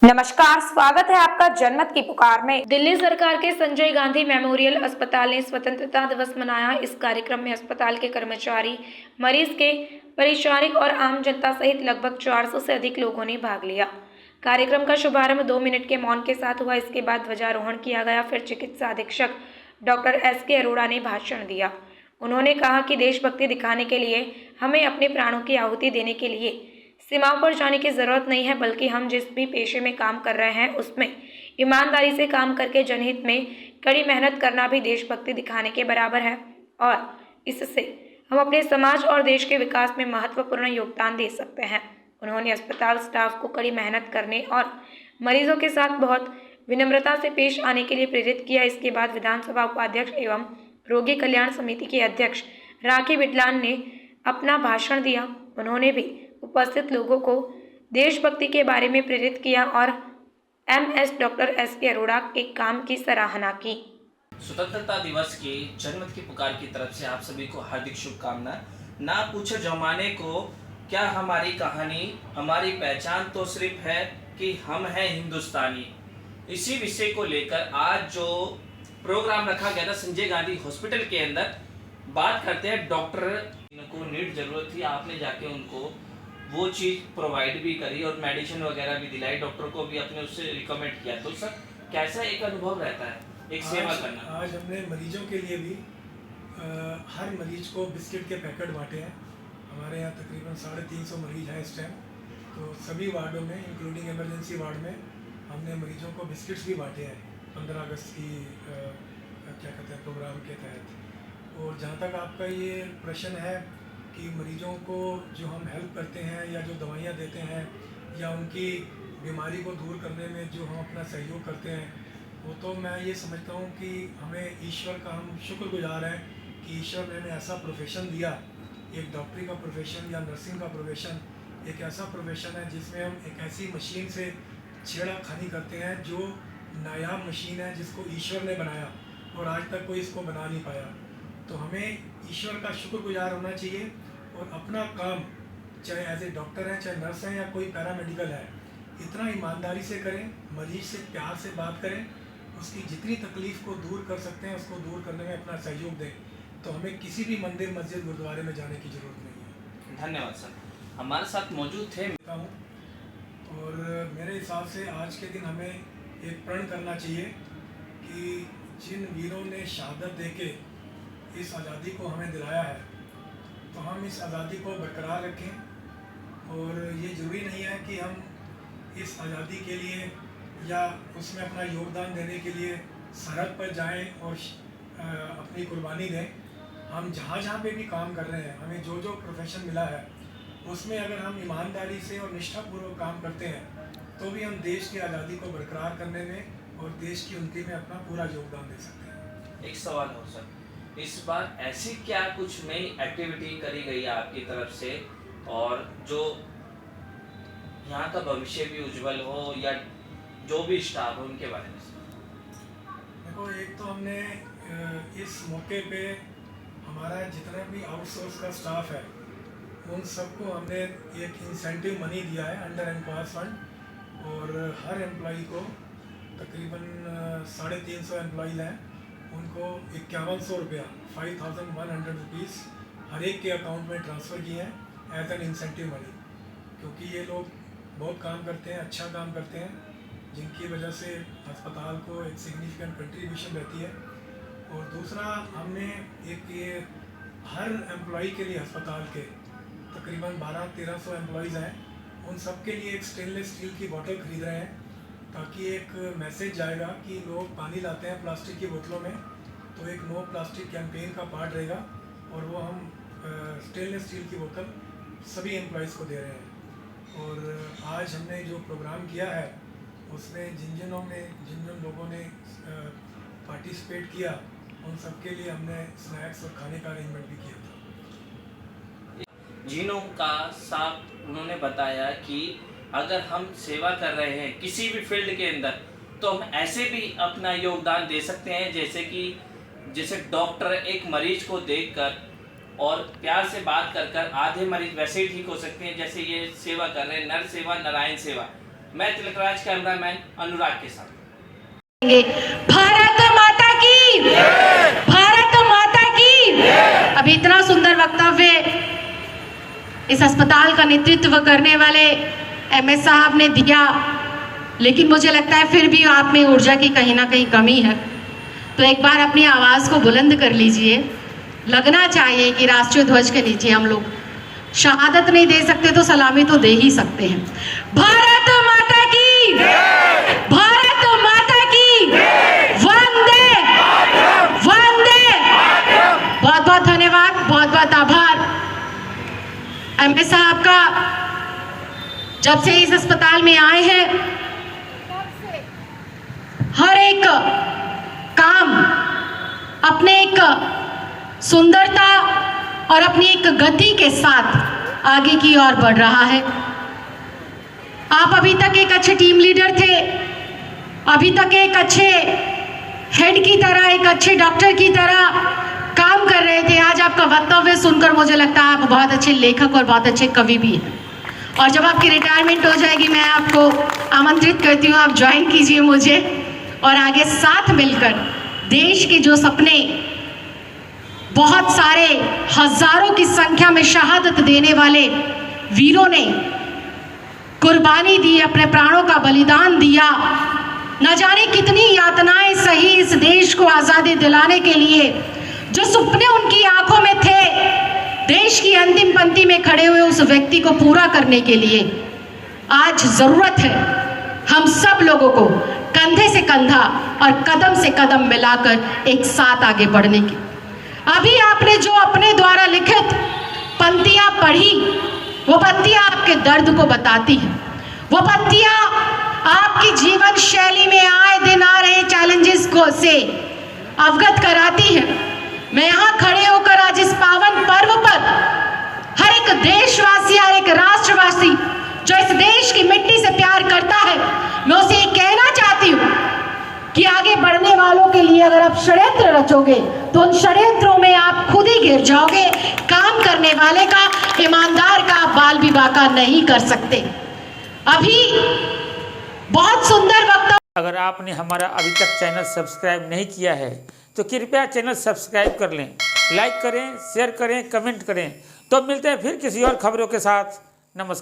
नमस्कार, स्वागत है आपका जनमत की पुकार में। दिल्ली सरकार के संजय गांधी मेमोरियल अस्पताल ने स्वतंत्रता दिवस मनाया। इस कार्यक्रम में अस्पताल के कर्मचारी, मरीज के परिचारिक और आम जनता सहित लगभग 400 से अधिक लोगों ने भाग लिया। कार्यक्रम का शुभारंभ 2 मिनट के मौन के साथ हुआ। इसके बाद ध्वजारोहण किया गया। फिर चिकित्सा अधीक्षक डॉक्टर एस.के. अरोड़ा ने भाषण दिया। उन्होंने कहा कि देशभक्ति दिखाने के लिए हमें अपने प्राणों की आहुति देने के लिए सीमाओं पर जाने की जरूरत नहीं है, बल्कि हम जिस भी पेशे में काम कर रहे हैं उसमें ईमानदारी से काम करके जनहित में कड़ी मेहनत करना भी देशभक्ति दिखाने के बराबर है और इससे हम अपने समाज और देश के विकास में महत्वपूर्ण योगदान दे सकते हैं। उन्होंने अस्पताल स्टाफ को कड़ी मेहनत करने और मरीजों के साथ बहुत विनम्रता से पेश आने के लिए प्रेरित किया। इसके बाद विधानसभा उपाध्यक्ष एवं रोगी कल्याण समिति के अध्यक्ष राखी बिडलान ने अपना भाषण दिया। उन्होंने भी उपस्थित लोगों को देशभक्ति के बारे में प्रेरित किया और एमएस डॉक्टर एस.के. अरोड़ा के काम की सराहना की। स्वतंत्रता दिवस की जनमत की पुकार की तरफ से आप सभी को हार्दिक शुभकामनाएं। ना पूछो जमाने को क्या हमारी कहानी, हमारी पहचान तो सिर्फ है कि हम हैं हिंदुस्तानी। इसी विषय को लेकर आज जो प्रोग्राम रखा गया था संजय गांधी हॉस्पिटल के अंदर, बात करते हैं डॉक्टर को नीड जरूरत थी, आपने जाके उनको वो चीज़ प्रोवाइड भी करी और मेडिसिन वगैरह भी दिलाई, डॉक्टर को भी अपने उससे रिकमेंड किया। तो सर कैसा एक अनुभव रहता है एक सेवा करना? आज हमने मरीजों के लिए भी हर मरीज को बिस्किट के पैकेट बांटे हैं। हमारे यहाँ तकरीबन 350 मरीज हैं इस टाइम। तो सभी वार्डों में इंक्लूडिंग इमरजेंसी वार्ड में हमने मरीजों को बिस्किट्स भी बांटे हैं 15 अगस्त की क्या कहते हैं प्रोग्राम के तहत। और जहाँ तक आपका ये प्रश्न है कि मरीजों को जो हम हेल्प करते हैं या जो दवाइयाँ देते हैं या उनकी बीमारी को दूर करने में जो हम अपना सहयोग करते हैं, वो तो मैं ये समझता हूँ कि हमें ईश्वर का हम शुक्रगुजार हैं कि ईश्वर ने हमें ऐसा प्रोफेशन दिया। एक डॉक्टरी का प्रोफेशन या नर्सिंग का प्रोफेशन एक ऐसा प्रोफेशन है जिसमें हम एक ऐसी मशीन से छेड़खानी करते हैं जो नायाब मशीन है, जिसको ईश्वर ने बनाया और आज तक कोई इसको बना नहीं पाया। तो हमें ईश्वर का शुक्रगुजार होना चाहिए और अपना काम, चाहे एज ए डॉक्टर है, चाहे नर्स है या कोई पैरामेडिकल है, इतना ईमानदारी से करें, मरीज से प्यार से बात करें, उसकी जितनी तकलीफ़ को दूर कर सकते हैं उसको दूर करने में अपना सहयोग दें। तो हमें किसी भी मंदिर, मस्जिद, गुरुद्वारे में जाने की ज़रूरत नहीं है। धन्यवाद सर, हमारे साथ मौजूद थे। और मेरे हिसाब से आज के दिन हमें एक प्रण करना चाहिए कि जिन वीरों ने शहादत देके इस आज़ादी को हमें दिलाया है, तो हम इस आज़ादी को बरकरार रखें। और ये ज़रूरी नहीं है कि हम इस आज़ादी के लिए या उसमें अपना योगदान देने के लिए सरहद पर जाएं और अपनी कुर्बानी दें। हम जहाँ जहाँ पे भी काम कर रहे हैं, हमें जो जो प्रोफेशन मिला है उसमें अगर हम ईमानदारी से और निष्ठापूर्वक काम करते हैं तो भी हम देश की आज़ादी को बरकरार करने में और देश की उन्नति में अपना पूरा योगदान दे सकते हैं। एक सवाल हो सर, इस बार ऐसी क्या कुछ नई एक्टिविटी करी गई है आपकी तरफ से और जो यहाँ का भविष्य भी उज्जवल हो या जो भी स्टाफ हो उनके बारे में? देखो, एक तो हमने इस मौके पे हमारा जितना भी आउटसोर्स का स्टाफ है उन सबको हमने एक इंसेंटिव मनी दिया है अंडर एम्प्लॉयज़ फंड। और हर एम्प्लॉई को तकरीबन 350 एम्प्लॉयज़ हैं, उनको 5100 रुपया 5100 रुपीज़ हर एक के अकाउंट में ट्रांसफ़र किए हैं एज एन इंसेंटिव मनी। क्योंकि ये लोग बहुत काम करते हैं, अच्छा काम करते हैं, जिनकी वजह से अस्पताल को एक सिग्निफिकेंट कंट्रीब्यूशन रहती है। और दूसरा, हमने एक ये हर एम्प्लॉई के लिए अस्पताल के तकरीबन 1200-1300 एम्प्लॉयज़ हैं, उन सब के लिए एक स्टेनलेस स्टील की बोतल खरीद रहे हैं ताकि एक मैसेज जाएगा कि लोग पानी लाते हैं प्लास्टिक की बोतलों में, तो एक नो प्लास्टिक कैंपेन का पार्ट रहेगा और वो हम स्टेनलेस स्टील की बोतल सभी एम्प्लॉयज़ को दे रहे हैं। और आज हमने जो प्रोग्राम किया है उसमें जिन जिन लोगों ने पार्टिसिपेट किया उन सब के लिए हमने स्नैक्स और खाने का अरेंजमेंट भी किया था। जिनों का साफ उन्होंने बताया कि अगर हम सेवा कर रहे हैं किसी भी फील्ड के अंदर तो हम ऐसे भी अपना योगदान दे सकते हैं, जैसे डॉक्टर एक मरीज को देखकर और प्यार से बात कर आधे मरीज वैसे ही ठीक हो सकते हैं, जैसे ये सेवा कर रहे हैं, नर सेवा नारायण सेवा। मैं तिलकराज, कैमरामैन अनुराग के साथ। भारत माता की, भारत माता की। अभी इतना सुंदर वक्तव्य इस अस्पताल का नेतृत्व करने वाले एमएस साहब ने दिया, लेकिन मुझे लगता है फिर भी आप में ऊर्जा की कहीं ना कहीं कमी है। तो एक बार अपनी आवाज़ को बुलंद कर लीजिए। लगना चाहिए कि राष्ट्रीय ध्वज के नीचे हम लोग शहादत नहीं दे सकते तो सलामी तो दे ही सकते हैं। भारत माता की, भारत माता की, वंदे वंदे। बहुत बहुत धन्यवाद, बहुत बहुत आभार एमएस साहब का। जब से इस अस्पताल में आए हैं हर एक काम अपने एक सुंदरता और अपनी एक गति के साथ आगे की ओर बढ़ रहा है। आप अभी तक एक अच्छे टीम लीडर थे, अभी तक एक अच्छे हेड की तरह, एक अच्छे डॉक्टर की तरह काम कर रहे थे। आज आपका वक्तव्य सुनकर मुझे लगता है आप बहुत अच्छे लेखक और बहुत अच्छे कवि भी हैं। और जब आपकी रिटायरमेंट हो जाएगी मैं आपको आमंत्रित करती हूँ, आप ज्वाइन कीजिए मुझे और आगे साथ मिलकर देश के जो सपने बहुत सारे हजारों की संख्या में शहादत देने वाले वीरों ने कुर्बानी दी, अपने प्राणों का बलिदान दिया, न जाने कितनी यातनाएं सही इस देश को आज़ादी दिलाने के लिए, जो सपने उनकी आंखों में थे देश की अंतिम पंक्ति में खड़े हुए उस व्यक्ति को पूरा करने के लिए आज जरूरत है हम सब लोगों को कंधे से कंधा और कदम से कदम मिलाकर एक साथ आगे बढ़ने की। अभी आपने जो अपने द्वारा लिखित पंक्तियां पढ़ी, वो पंक्तियां आपके दर्द को बताती हैं, वो पंक्तियां आपकी जीवन शैली में आए दिन आ रहे चैलेंजेस को से अवगत कराती है। मैं यहाँ खड़े होकर आज इस पावन पर्व पर हर एक देशवासी, हर एक राष्ट्रवासी जो इस देश की मिट्टी से प्यार करता है, मैं उसे ये कहना चाहती हूँ कि आगे बढ़ने वालों के लिए अगर आप षड्यंत्र रचोगे तो उन षड्यंत्रों में आप खुद ही गिर जाओगे। काम करने वाले का, ईमानदार का आप बाल विवाह का नहीं कर सकते। अभी बहुत सुंदर वक्त। अगर आपने हमारा अभी तक चैनल सब्सक्राइब नहीं किया है तो कृपया चैनल सब्सक्राइब कर लें, लाइक करें, शेयर करें, कमेंट करें। तो मिलते हैं फिर किसी और खबरों के साथ। नमस्कार।